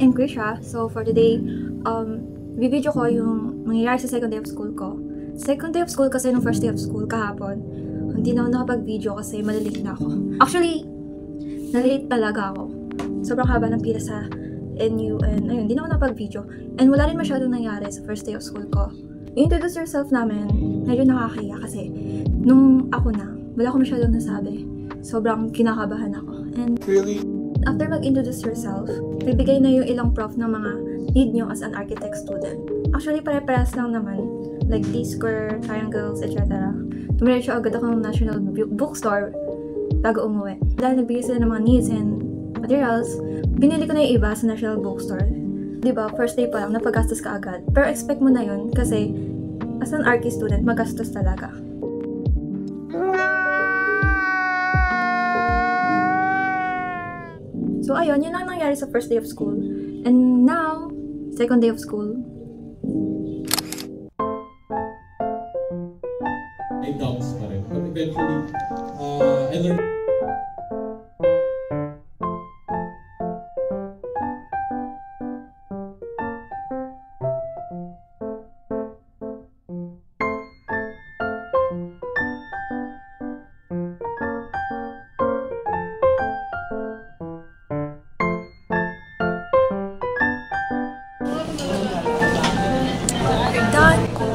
I'm Krisha. So for today, video ko yung mangyayari sa second day of school ko. Second day of school kasi nung first day of school kahapon, hindi na ako nakapag-video kasi malilate na ako. Actually, nalilate talaga ako. Sobrang haba ng pila sa NU and ayun, hindi na ako nakapag-video. And wala rin masyadong nangyari sa first day of school ko. Yung introduce yourself namin, medyo nakakahiya kasi nung ako na, wala ako masyadong nasabi. Sobrang kinakabahan ako. And Really? after mag-introduce yourself, bibigay na yung ilang prof ng mga need nyo as an architect student. Actually, pare-parehas lang naman. Like T-square, triangles, etc. Tumiretso agad ako ng National Bookstore bago umuwi. Dahil nagbigay sila ng mga needs and materials, binili ko na yung iba sa National Bookstore. Diba, first day pa lang, napagastos ka agad. Pero expect mo na yun kasi as an archi student, magastos talaga. So ayun, yun lang nangyari sa first day of school. And now, second day of school. May doubts pa rin. But eventually, I learned. Done!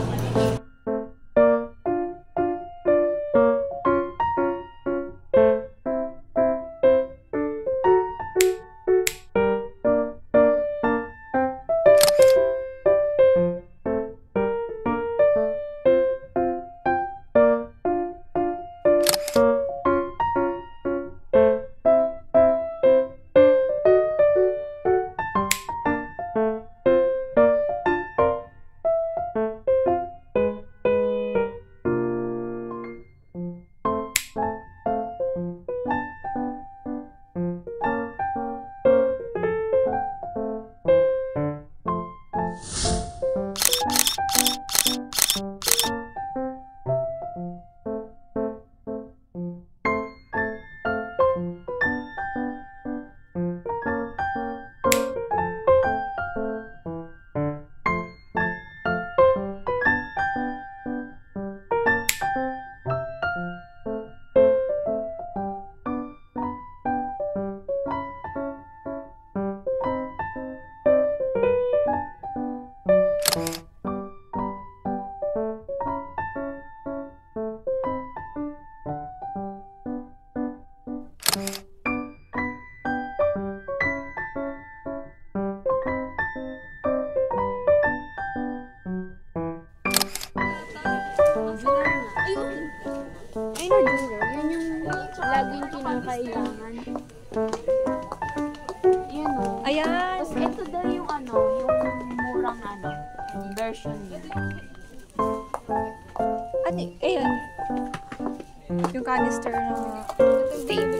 Yan yung laging kinakailangan. Yan o. Ayan! Tapos ito daw yung yung murang version niya. Ayun. Yung canister na tape.